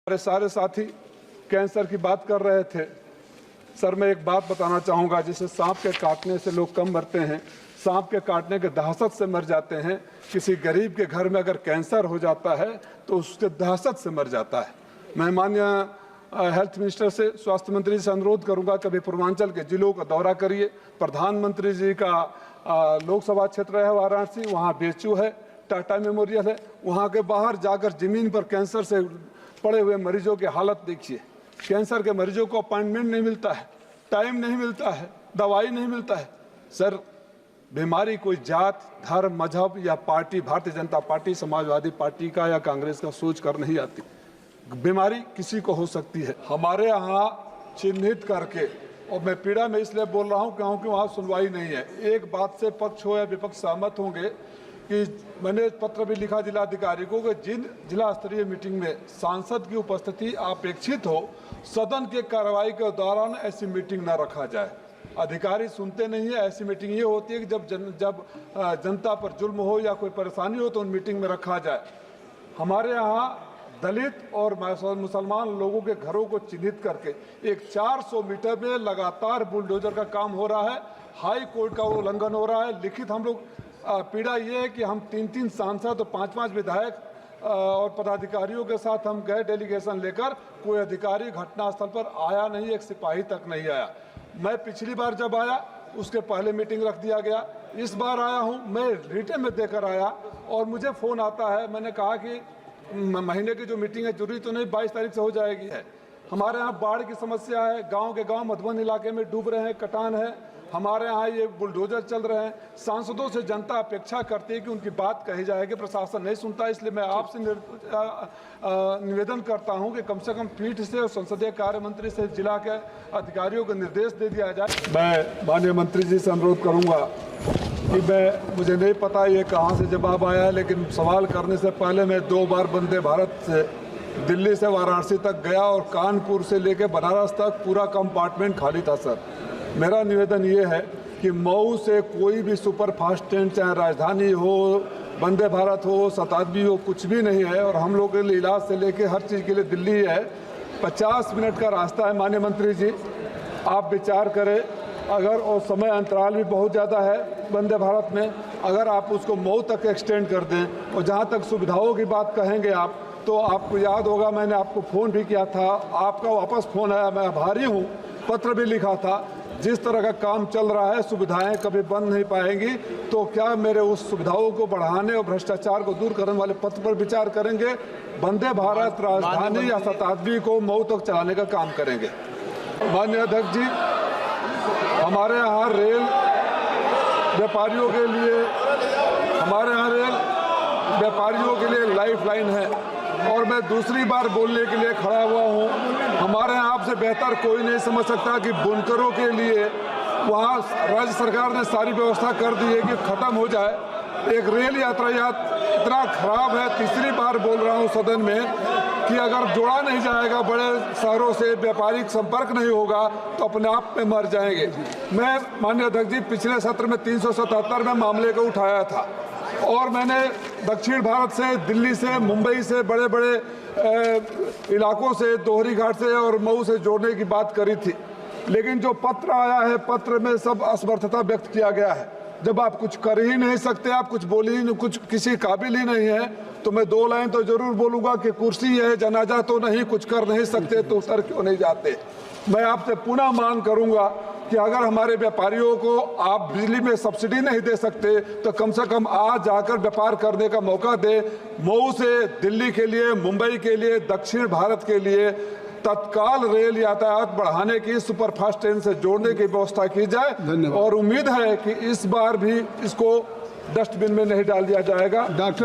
हमारे सारे साथी कैंसर की बात कर रहे थे। सर, मैं एक बात बताना चाहूँगा, जिसे सांप के काटने से लोग कम मरते हैं, सांप के काटने के दहशत से मर जाते हैं। किसी गरीब के घर में अगर कैंसर हो जाता है तो उसके दहशत से मर जाता है। मैं माननीय हेल्थ मिनिस्टर से, स्वास्थ्य मंत्री से अनुरोध करूंगा, कभी पूर्वांचल के जिलों का दौरा करिए। प्रधानमंत्री जी का लोकसभा क्षेत्र है वाराणसी, वहाँ बेचू है, टाटा मेमोरियल है, वहाँ के बाहर जाकर जमीन पर कैंसर से पड़े हुए मरीजों की हालत देखिए। कैंसर के मरीजों को अपॉइंटमेंट नहीं मिलता है, टाइम नहीं मिलता है, दवाई नहीं मिलता है। सर, बीमारी कोई जात, धर्म, मजहब या party, Bharatiya Janata party, Samajwadi party का या कांग्रेस का सोच कर नहीं आती। बीमारी किसी को हो सकती है। हमारे यहाँ चिन्हित करके, और मैं पीड़ा में इसलिए बोल रहा हूँ क्योंकि वहाँ सुनवाई नहीं है। एक बात से पक्ष हो या विपक्ष सहमत होंगे कि मैंने पत्र भी लिखा जिलाधिकारी को कि जिन जिला स्तरीय मीटिंग में सांसद की उपस्थिति अपेक्षित हो, सदन के कार्रवाई के दौरान ऐसी मीटिंग न रखा जाए। अधिकारी सुनते नहीं है। ऐसी मीटिंग ये होती है कि जब जनता पर जुल्म हो या कोई परेशानी हो तो उन मीटिंग में रखा जाए। हमारे यहाँ दलित और मुसलमान लोगों के घरों को चिन्हित करके एक 400 मीटर में लगातार बुलडोजर का काम हो रहा है। हाई कोर्ट का उल्लंघन हो रहा है। लिखित हम लोग पीड़ा ये है कि हम 3-3 सांसद और 5-5 विधायक और पदाधिकारियों के साथ हम गए डेलीगेशन लेकर, कोई अधिकारी घटनास्थल पर आया नहीं, एक सिपाही तक नहीं आया। मैं पिछली बार जब आया उसके पहले मीटिंग रख दिया गया। इस बार आया हूं, मैं रिटर्न में देकर आया और मुझे फ़ोन आता है। मैंने कहा कि महीने की जो मीटिंग है जरूरी तो नहीं, 22 तारीख से हो जाएगी है। हमारे यहाँ बाढ़ की समस्या है, गांव के गांव मधुबन इलाके में डूब रहे हैं, कटान है। हमारे यहाँ ये बुलडोजर चल रहे हैं। सांसदों से जनता अपेक्षा करती है कि उनकी बात कही जाएगी, प्रशासन नहीं सुनता। इसलिए मैं आपसे निवेदन करता हूं कि कम से कम पीठ से और संसदीय कार्य मंत्री से जिला के अधिकारियों को निर्देश दे दिया जाए। मैं माननीय मंत्री जी से अनुरोध करूंगा कि मुझे नहीं पता ये कहाँ से जवाब आया है, लेकिन सवाल करने से पहले मैं 2 बार वंदे भारत से दिल्ली से वाराणसी तक गया और कानपुर से लेकर बनारस तक पूरा कंपार्टमेंट खाली था। सर, मेरा निवेदन ये है कि मऊ से कोई भी सुपर फास्ट ट्रेन, चाहे राजधानी हो, वंदे भारत हो, शताब्दी हो, कुछ भी नहीं है। और हम लोग के लिए इलाज से लेके हर चीज़ के लिए दिल्ली है। 50 मिनट का रास्ता है। माननीय मंत्री जी, आप विचार करें, अगर और समय अंतराल भी बहुत ज़्यादा है वंदे भारत में, अगर आप उसको मऊ तक एक्सटेंड कर दें, और जहाँ तक सुविधाओं की बात कहेंगे आप, तो आपको याद होगा मैंने आपको फ़ोन भी किया था, आपका वापस फ़ोन आया, मैं आभारी हूँ, पत्र भी लिखा था। जिस तरह का काम चल रहा है, सुविधाएं कभी बंद नहीं पाएंगी। तो क्या मेरे उस सुविधाओं को बढ़ाने और भ्रष्टाचार को दूर करने वाले पत्र पर विचार करेंगे? वंदे भारत राजधानी या शताब्दी को मऊ तक चलाने का काम करेंगे। माननीय अध्यक्ष जी, हमारे यहाँ रेल व्यापारियों के लिए, लाइफ लाइन है। और मैं दूसरी बार बोलने के लिए खड़ा हुआ हूँ। हमारे यहाँ आपसे बेहतर कोई नहीं समझ सकता कि बुनकरों के लिए वहाँ राज्य सरकार ने सारी व्यवस्था कर दी है कि ख़त्म हो जाए। एक रेल यातायात इतना खराब है, तीसरी बार बोल रहा हूँ सदन में, कि अगर जोड़ा नहीं जाएगा, बड़े शहरों से व्यापारिक संपर्क नहीं होगा तो अपने आप में मर जाएंगे। मैं माननीय अध्यक्ष जी, पिछले सत्र में 377 में मामले को उठाया था और मैंने दक्षिण भारत से, दिल्ली से, मुंबई से, बड़े बड़े इलाकों से, दोहरी घाट से और मऊ से जोड़ने की बात करी थी। लेकिन जो पत्र आया है, पत्र में सब असमर्थता व्यक्त किया गया है। जब आप कुछ कर ही नहीं सकते, आप कुछ बोल ही नहीं, कुछ किसी काबिल ही नहीं है, तो मैं 2 लाइन तो जरूर बोलूँगा कि कुर्सी है, जनाजा तो नहीं, कुछ कर नहीं सकते तो उतर क्यों नहीं जाते। मैं आपसे पुनः मांग करूँगा कि अगर हमारे व्यापारियों को आप बिजली में सब्सिडी नहीं दे सकते तो कम से कम आज जाकर व्यापार करने का मौका दे। मऊ से दिल्ली के लिए, मुंबई के लिए, दक्षिण भारत के लिए तत्काल रेल यातायात बढ़ाने की, सुपरफास्ट ट्रेन से जोड़ने की व्यवस्था की जाए। और उम्मीद है कि इस बार भी इसको डस्टबिन में नहीं डाल दिया जाएगा। डॉक्टर